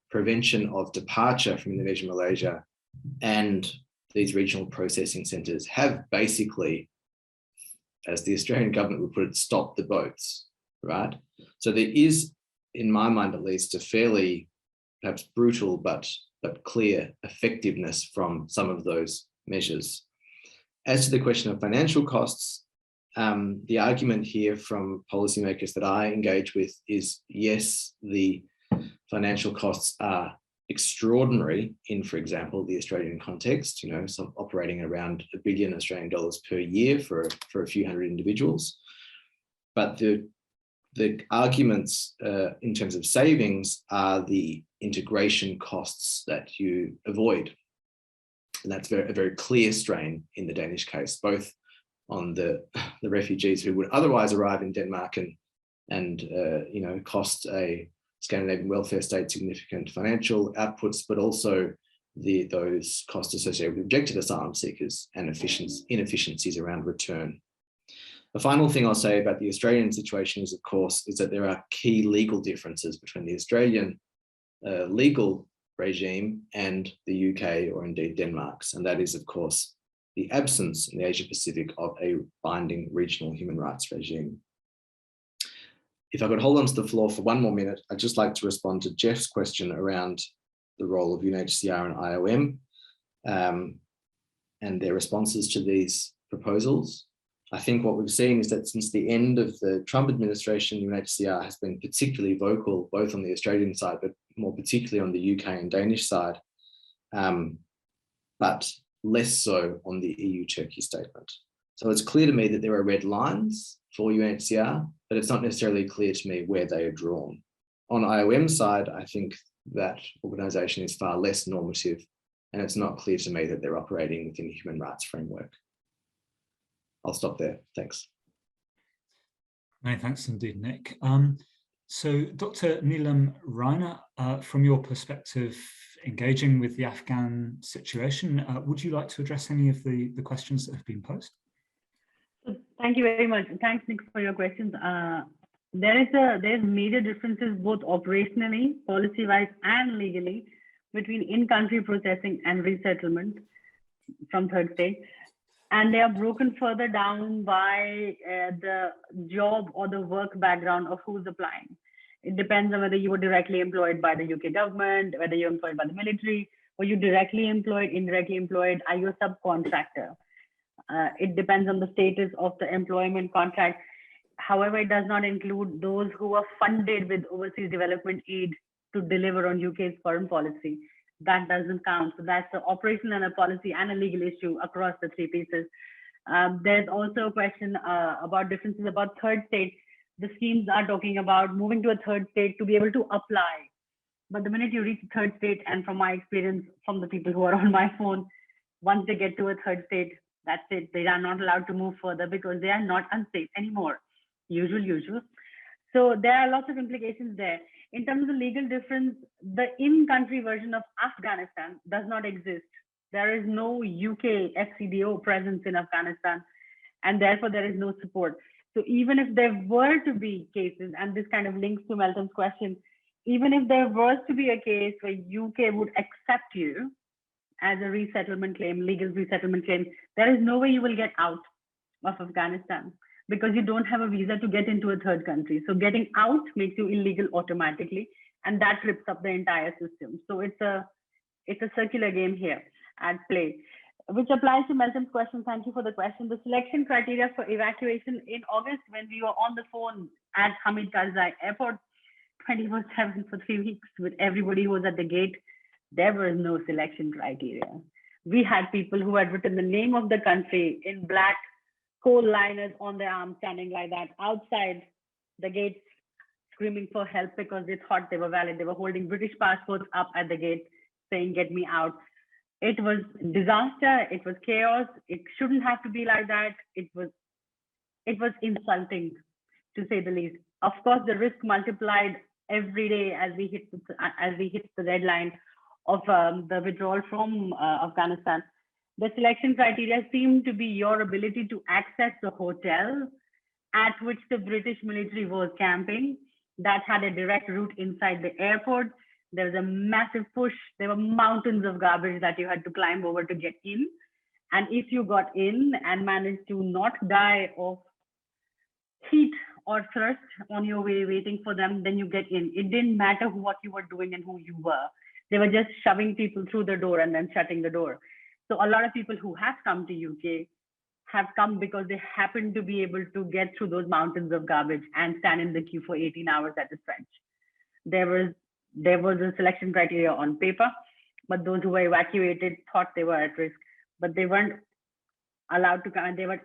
prevention of departure from Indonesia, Malaysia, and these regional processing centres have basically, as the Australian government would put it, stopped the boats, right? So there is, in my mind at least, a fairly perhaps brutal but clear effectiveness from some of those measures. As to the question of financial costs, the argument here from policymakers that I engage with is, yes, the financial costs are extraordinary in, for example, the Australian context, so operating around $1 billion Australian dollars per year for a few hundred individuals. But the arguments in terms of savings are the integration costs that you avoid. And that's a very clear strain in the Danish case, both on the refugees who would otherwise arrive in Denmark and cost a Scandinavian welfare state significant financial outputs, but also those costs associated with rejected asylum seekers and inefficiencies around return. The final thing I'll say about the Australian situation is, of course, is that there are key legal differences between the Australian legal regime and the UK or indeed Denmark's, and that is, of course, the absence in the Asia Pacific of a binding regional human rights regime. If I could hold on to the floor for one more minute, I'd just like to respond to Jeff's question around the role of UNHCR and IOM and their responses to these proposals. I think what we've seen is that since the end of the Trump administration, UNHCR has been particularly vocal, both on the Australian side, but more particularly on the UK and Danish side, but less so on the EU-Turkey statement. So it's clear to me that there are red lines for UNHCR, but it's not necessarily clear to me where they are drawn. On IOM's side, I think that organisation is far less normative, and it's not clear to me that they're operating within a human rights framework. I'll stop there. Thanks. Many thanks indeed, Nick. So Dr. Neelam Raina, from your perspective, engaging with the Afghan situation, would you like to address any of the questions that have been posed? Thank you very much. Thanks, Nick, for your questions. There's major differences both operationally, policy-wise, and legally between in-country processing and resettlement from third state. And they are broken further down by the job or the work background of who's applying. It depends on whether you were directly employed by the UK government, whether you're employed by the military, or you directly employed, indirectly employed, are you a subcontractor? It depends on the status of the employment contract. However, it does not include those who are funded with overseas development aid to deliver on UK's foreign policy. That doesn't count. So that's the operational and a policy and a legal issue across the three pieces. There's also a question about differences about third state. The schemes are talking about moving to a third state to be able to apply. But the minute you reach a third state, and from my experience from the people who are on my phone, once they get to a third state, that's it. They are not allowed to move further because they are not unsafe anymore. Usual. So there are lots of implications there. In terms of legal difference, the in-country version of Afghanistan does not exist. There is no UK FCDO presence in Afghanistan, and therefore there is no support. So even if there were to be cases, and this kind of links to Melton's question, even if there was to be a case where UK would accept you as a resettlement claim, legal resettlement claim, there is no way you will get out of Afghanistan because you don't have a visa to get into a third country. So getting out makes you illegal automatically, and that trips up the entire system. So it's a circular game here at play, which applies to Melton's question. Thank you for the question. The selection criteria for evacuation in August, when we were on the phone at Hamid Karzai Airport 24/7 for 3 weeks with everybody who was at the gate, there was no selection criteria. We had people who had written the name of the country in black coal liners on their arms, standing like that outside the gates, screaming for help because they thought they were valid. They were holding British passports up at the gate saying, "Get me out." It was disaster. It was chaos. It shouldn't have to be like that. It was insulting, to say the least. Of course, the risk multiplied every day as we hit the deadline of the withdrawal from Afghanistan. The selection criteria seemed to be your ability to access the hotel at which the British military was camping. That had a direct route inside the airport. There was a massive push. There were mountains of garbage that you had to climb over to get in. And if you got in and managed to not die of heat or thirst on your way waiting for them, then you get in. It didn't matter what you were doing and who you were. They were just shoving people through the door and then shutting the door. So a lot of people who have come to UK have come because they happen to be able to get through those mountains of garbage and stand in the queue for 18 hours at the French. There was a selection criteria on paper, but those who were evacuated thought they were at risk, but they weren't allowed to come. There were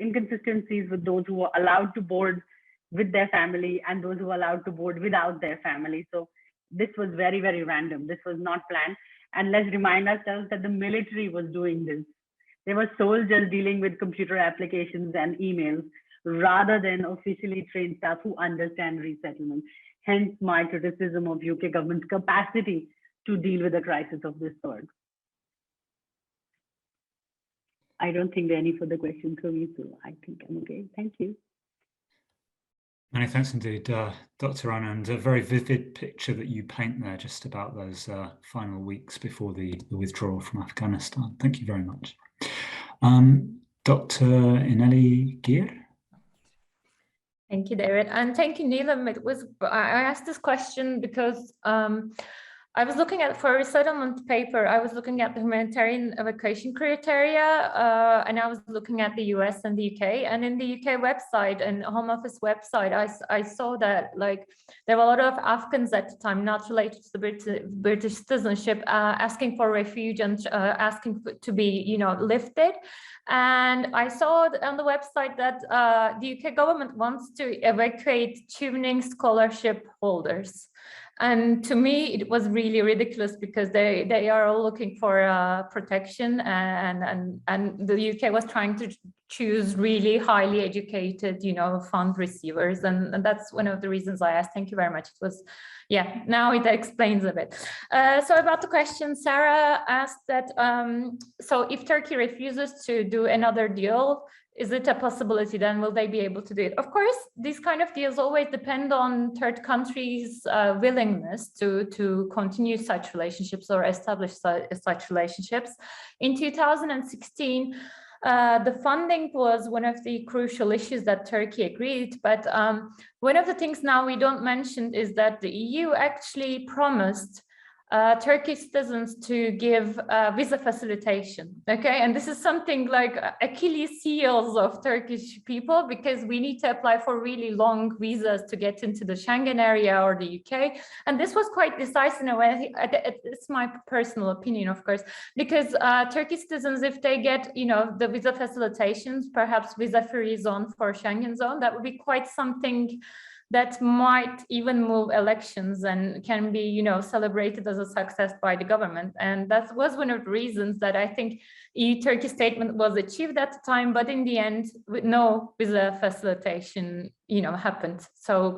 inconsistencies with those who were allowed to board with their family and those who were allowed to board without their family. So this was very, very random. This was not planned. And let's remind ourselves that the military was doing this. They were soldiers dealing with computer applications and emails rather than officially trained staff who understand resettlement. Hence my criticism of UK government's capacity to deal with a crisis of this sort. I don't think there are any further questions for me, so I think I'm okay. Thank you. Many thanks indeed, Dr. Raina, and a very vivid picture that you paint there just about those final weeks before the withdrawal from Afghanistan. Thank you very much. Dr. Ineli Geer. Thank you, David, and thank you, Neelam. I asked this question because I was looking at, for a resettlement paper, I was looking at the humanitarian evacuation criteria, and I was looking at the US and the UK. And in the UK website and Home Office website, I saw that like there were a lot of Afghans at the time, not related to the British citizenship, asking for refuge and asking to be, lifted. And I saw on the website that the UK government wants to evacuate tuning scholarship holders. And to me, it was really ridiculous because they are all looking for protection, and the UK was trying to choose really highly educated, fund receivers, and that's one of the reasons I asked. Thank you very much. It was, yeah. Now it explains a bit. So about the question, Sarah asked that. So if Turkey refuses to do another deal, is it a possibility then? Will they be able to do it? Of course, these kind of deals always depend on third countries' willingness to continue such relationships or establish such relationships. In 2016, the funding was one of the crucial issues that Turkey agreed. But one of the things now we don't mention is that the EU actually promised Turkish citizens to give visa facilitation, okay? And this is something like Achilles heels of Turkish people, because we need to apply for really long visas to get into the Schengen area or the UK. And this was quite decisive in a way. It's my personal opinion, of course, because Turkish citizens, if they get, the visa facilitations, perhaps visa-free zone for Schengen zone, that would be quite something that might even move elections and can be, celebrated as a success by the government. And that was one of the reasons that I think EU-Turkey statement was achieved at the time, but in the end, with no visa facilitation, happened. So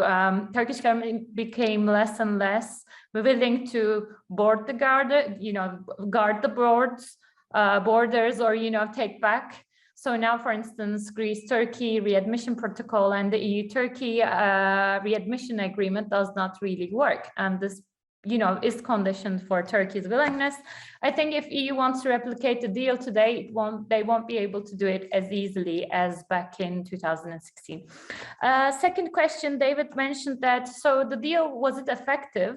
Turkish government became less and less willing to guard the borders or, take back So now, for instance, Greece-Turkey readmission protocol and the EU-Turkey readmission agreement does not really work. And this, is conditioned for Turkey's willingness. I think if EU wants to replicate the deal today, they won't be able to do it as easily as back in 2016. Second question, David mentioned that, so the deal, was it effective?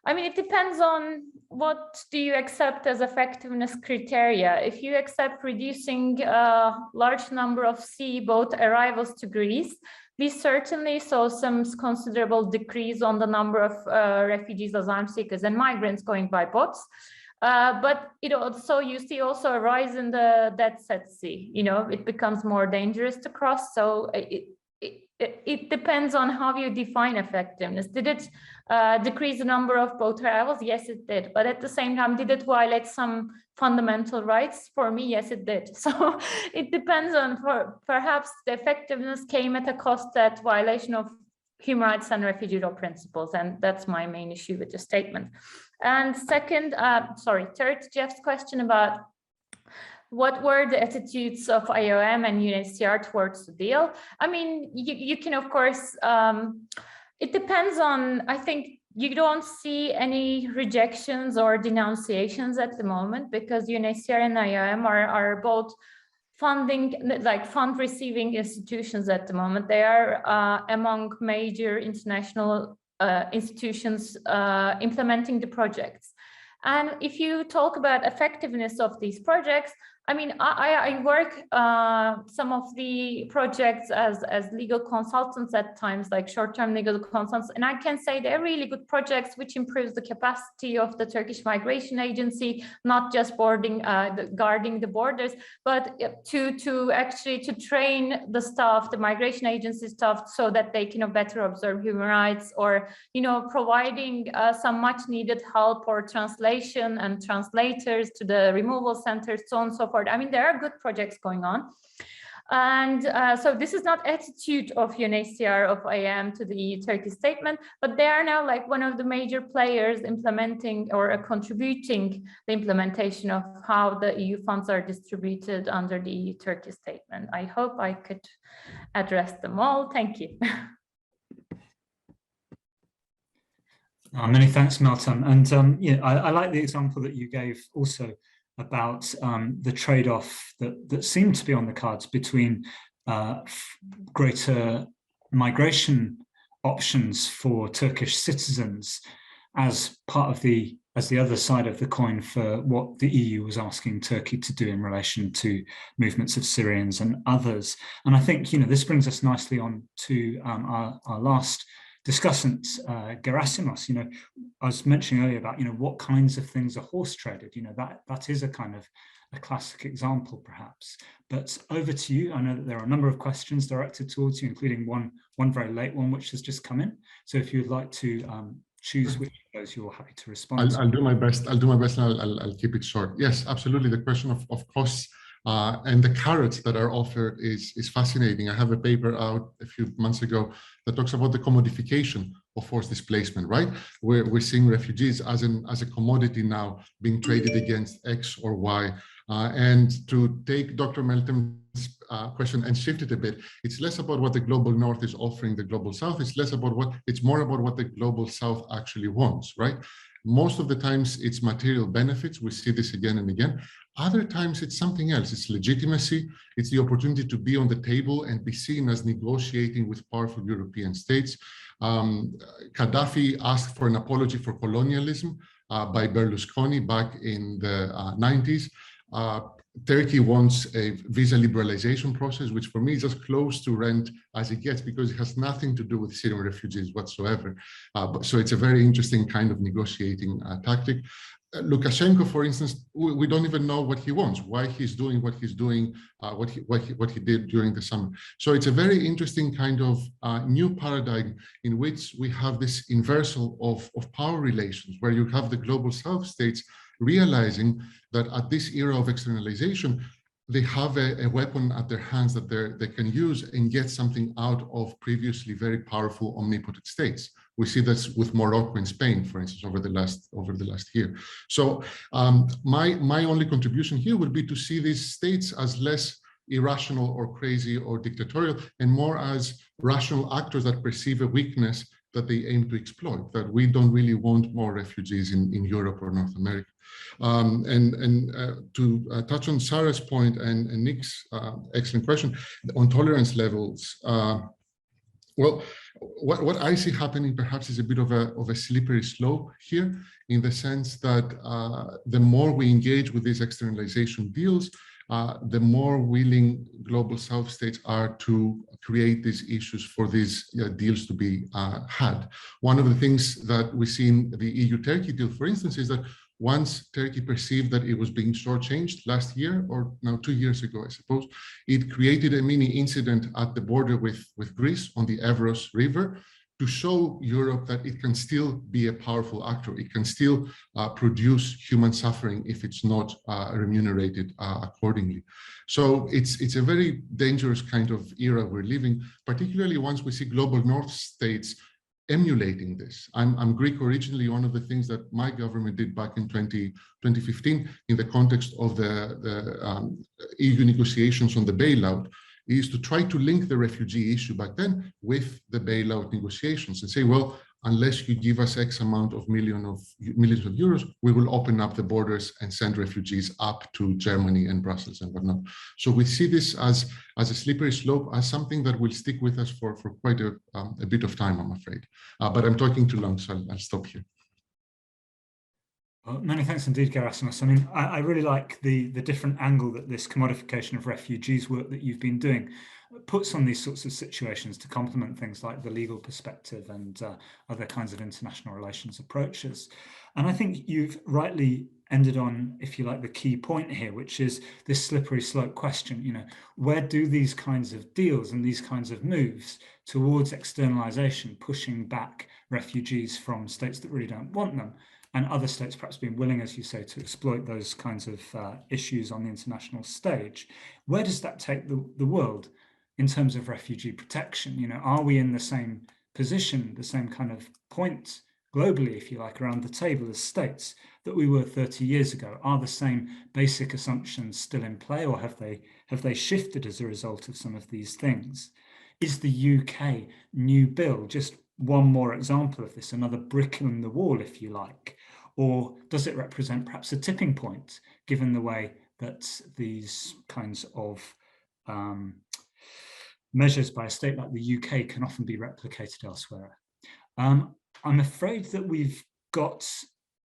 I mean, it depends on what do you accept as effectiveness criteria. If you accept reducing a large number of sea boat arrivals to Greece, we certainly saw some considerable decrease on the number of refugees, asylum seekers, and migrants going by boats. But you see also a rise in the Dead Sea. It becomes more dangerous to cross. So it depends on how you define effectiveness. Did it decrease the number of boat arrivals? Yes, it did. But at the same time, did it violate some fundamental rights? For me, yes, it did. So it depends on, perhaps the effectiveness came at a cost, at violation of human rights and refugee law principles. And that's my main issue with the statement. And third, Jeff's question about what were the attitudes of IOM and UNHCR towards the deal? I mean, you can, of course, it depends on, I think you don't see any rejections or denunciations at the moment, because UNHCR and IOM are both fund receiving institutions at the moment. They are among major international institutions implementing the projects. And if you talk about effectiveness of these projects, I mean, I work some of the projects as legal consultants at times, like short-term legal consultants, and I can say they're really good projects which improves the capacity of the Turkish Migration Agency, not just guarding the borders, but to actually train the staff, the migration agency staff, so that they can better observe human rights, or providing some much needed help or translation and translators to the removal centers, so on and so forth. I mean, there are good projects going on. And so this is not attitude of UNHCR, of IAM to the EU-Turkey statement, but they are now like one of the major players implementing or contributing the implementation of how the EU funds are distributed under the EU-Turkey statement. I hope I could address them all. Thank you. Many thanks, Meltem. And I like the example that you gave also about the trade-off that seemed to be on the cards between greater migration options for Turkish citizens as part of the other side of the coin for what the EU was asking Turkey to do in relation to movements of Syrians and others. And I think this brings us nicely on to our last discussant, Gerasimos. I was mentioning earlier about what kinds of things are horse traded. That is a kind of a classic example, perhaps. But over to you. I know that there are a number of questions directed towards you, including one very late one which has just come in. So if you'd like to choose which of those you're happy to respond to. I'll do my best. I'll do my best, and I'll keep it short. Yes, absolutely. The question of costs and the carrots that are offered is fascinating. I have a paper out a few months ago that talks about the commodification of forced displacement, right? We're seeing refugees as a commodity now being traded against X or Y. And to take Dr. Meltem's question and shift it a bit, it's less about what the global North is offering the global South. It's more about what the global South actually wants, right? Most of the times it's material benefits. We see this again and again. Other times it's something else. It's legitimacy. It's the opportunity to be on the table and be seen as negotiating with powerful European states. Gaddafi asked for an apology for colonialism by Berlusconi back in the 90s. Turkey wants a visa liberalization process, which for me is as close to rent as it gets, because it has nothing to do with Syrian refugees whatsoever. So it's a very interesting kind of negotiating tactic. Lukashenko, for instance, we don't even know what he wants, why he's doing what he's doing, what he did during the summer. So it's a very interesting kind of new paradigm in which we have this inversal of power relations, where you have the global South states realizing that at this era of externalization, they have a weapon at their hands that they can use and get something out of previously very powerful, omnipotent states. We see this with Morocco and Spain, for instance, over the last year. So my only contribution here would be to see these states as less irrational or crazy or dictatorial, and more as rational actors that perceive a weakness that they aim to exploit, that we don't really want more refugees in Europe or North America. To touch on Sarah's point and Nik's excellent question on tolerance levels, well, what I see happening perhaps is a bit of a slippery slope here, in the sense that the more we engage with these externalization deals, the more willing global South states are to create these issues for these deals to be had. One of the things that we see in the EU-Turkey deal, for instance, is that once Turkey perceived that it was being shortchanged last year, or now 2 years ago, I suppose, it created a mini incident at the border with Greece on the Evros River to show Europe that it can still be a powerful actor. It can still produce human suffering if it's not remunerated accordingly. So it's a very dangerous kind of era we're living, particularly once we see global North states emulating this. I'm Greek originally. One of the things that my government did back in 2015 in the context of the EU negotiations on the bailout is to try to link the refugee issue back then with the bailout negotiations and say, well, unless you give us X amount of millions of euros, we will open up the borders and send refugees up to Germany and Brussels and whatnot. So we see this as a slippery slope, as something that will stick with us for quite a bit of time, I'm afraid. But I'm talking too long, so I'll stop here. Well, many thanks indeed, Gerasimos. I mean, I really like the different angle that this commodification of refugees work that you've been doing puts on these sorts of situations to complement things like the legal perspective and other kinds of international relations approaches. And I think you've rightly ended on, if you like, the key point here, which is this slippery slope question. You know, where do these kinds of deals and these kinds of moves towards externalization, pushing back refugees from states that really don't want them, and other states perhaps being willing, as you say, to exploit those kinds of issues on the international stage, where does that take the world in terms of refugee protection? You know, are we in the same position, the same kind of point globally, if you like, around the table as states that we were 30 years ago? Are the same basic assumptions still in play, or have they shifted as a result of some of these things? Is the UK new bill just one more example of this, another brick in the wall, if you like? Or does it represent perhaps a tipping point, given the way that these kinds of measures by a state like the UK can often be replicated elsewhere? I'm afraid that we've got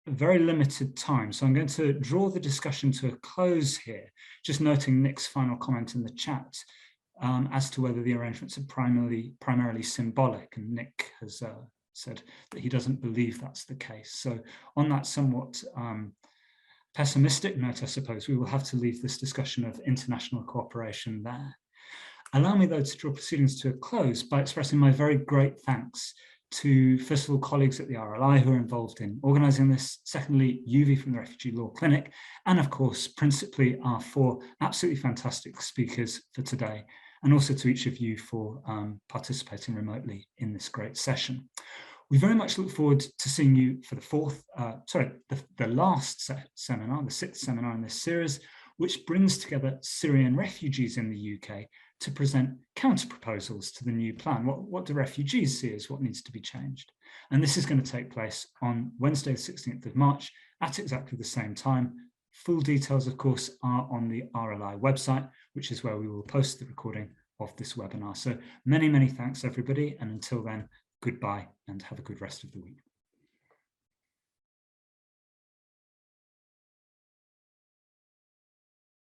very limited time, so I'm going to draw the discussion to a close here, just noting Nik's final comment in the chat as to whether the arrangements are primarily symbolic, and Nik has said that he doesn't believe that's the case. So on that somewhat pessimistic note, I suppose, we will have to leave this discussion of international cooperation there. Allow me, though, to draw proceedings to a close by expressing my very great thanks to, first of all, colleagues at the RLI who are involved in organising this, secondly, Yuvi from the Refugee Law Clinic, and of course, principally our 4 absolutely fantastic speakers for today, and also to each of you for participating remotely in this great session. We very much look forward to seeing you for the last seminar, the 6th seminar in this series, which brings together Syrian refugees in the UK to present counter proposals to the new plan. What do refugees see as what needs to be changed? And this is going to take place on Wednesday, the 16th of March at exactly the same time. Full details, of course, are on the RLI website, which is where we will post the recording of this webinar. So many, many thanks, everybody. And until then, goodbye and have a good rest of the week.